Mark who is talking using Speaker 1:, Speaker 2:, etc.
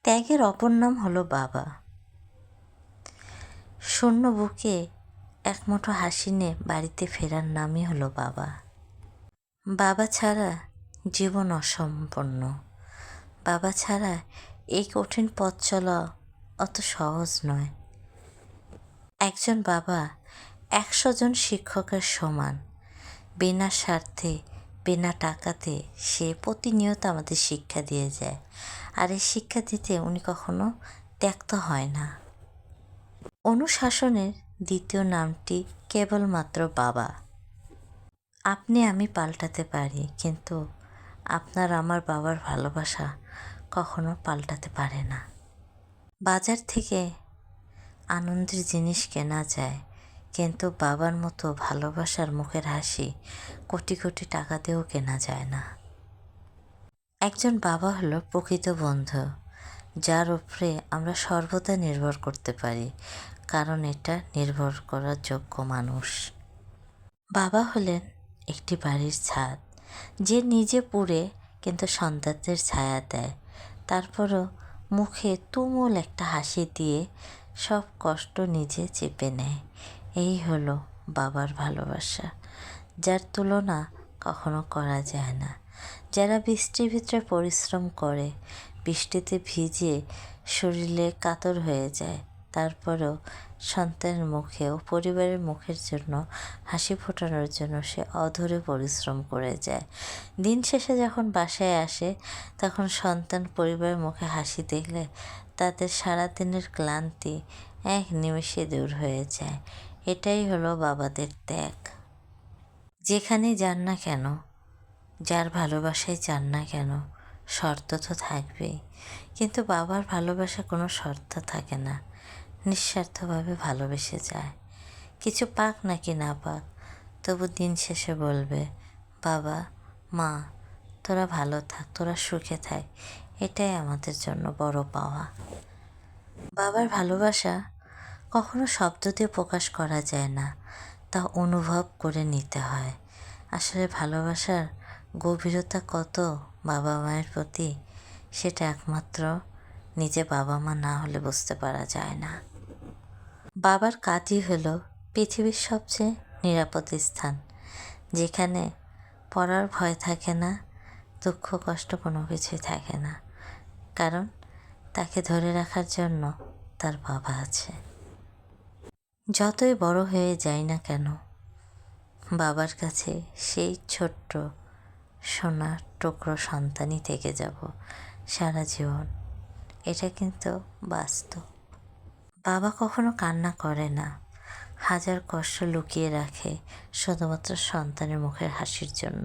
Speaker 1: ত্যাগের অপর নাম হলো বাবা। শূন্য বুকে একমুঠো হাসি নিয়ে বাড়িতে ফেরার নামই হলো বাবা। বাবা ছাড়া জীবন অসম্পূর্ণ। বাবা ছাড়া এই কঠিন পথ চলা অত সহজ নয়। একজন বাবা 100 জন শিক্ষকের সমান। বিনা স্বার্থে, বিনা টাকাতে সে প্রতিনিয়ত আমাদের শিক্ষা দিয়ে যায়। আর এই শিক্ষা দিতে উনি কখনো ত্যক্ত হয় না। অনুশাসনের দ্বিতীয় নামটি কেবলমাত্র বাবা। আপনি আমি পাল্টাতে পারি, কিন্তু আপনার আমার বাবার ভালোবাসা কখনো পাল্টাতে পারে না। বাজার থেকে আনন্দের জিনিস কেনা যায়, কিন্তু বাবার মতো ভালোবাসার মুখের হাসি কোটি কোটি টাকা দিয়েও কেনা যায় না। একজন বাবা হলো প্রকৃত বন্ধু, যার উপরে আমরা সর্বদা নির্ভর করতে পারি, কারণ এটা নির্ভর করার যোগ্য মানুষ। বাবা হলেন একটি বাড়ির ছাদ, যে নিজে পুড়ে কিন্তু সন্তানদের ছায়া দেয়, তারপরও মুখে তুমুল একটা হাসি দিয়ে সব কষ্ট নিজে চেপে নেয়। এই হলো বাবার ভালোবাসা, যার তুলনা কখনো করা যায় না। যারা বৃষ্টির ভিতরে পরিশ্রম করে, বৃষ্টিতে ভিজে শরীরে কাতর হয়ে যায়, তারপরেও সন্তানের মুখে ও পরিবারের মুখের জন্য হাসি ফোটানোর জন্য সে অধরে পরিশ্রম করে যায়। দিন শেষে যখন বাসায় আসে, তখন সন্তান পরিবারের মুখে হাসি দেখলে তাদের সারাদিনের ক্লান্তি এক নিমেষে দূর হয়ে যায়। এটাই হলো বাবাদের ত্যাগ। যেখানেই যান না কেন, যার ভালোবাসায় যান না কেন, শর্ত তো থাকবেই, কিন্তু বাবার ভালোবাসা কোনো শর্ত থাকে না। নিঃস্বার্থভাবে ভালোবেসে যায়। কিছু পাক নাকি না পাক, তবু দিন শেষে বলবে, বাবা মা তোরা ভালো থাক, তোরা সুখে থাক, এটাই আমাদের জন্য বড় পাওয়া। বাবার ভালোবাসা কখনো শব্দ দিয়ে প্রকাশ করা যায় না, তা অনুভব করে নিতে হয়। আসলে ভালোবাসার গভীরতা কত বাবা মায়ের প্রতি, সেটা একমাত্র নিজে বাবা মা না হলে বুঝতে পারা যায় না। বাবার কাঁধই হলো পৃথিবীর সবচেয়ে নিরাপদ স্থান, যেখানে পড়ার ভয় থাকে না, দুঃখ কষ্ট কোনো কিছুই থাকে না, কারণ তাকে ধরে রাখার জন্য তার বাবা আছে। যতই বড় হয়ে যাই না কেন, বাবার কাছে সেই ছোট্ট সোনার টুকরো সন্তানই থেকে যাব সারা জীবন। এটা কিন্তু বাস্তব। বাবা কখনো কান্না করে না, হাজার কষ্ট লুকিয়ে রাখে শুধুমাত্র সন্তানের মুখের হাসির জন্য।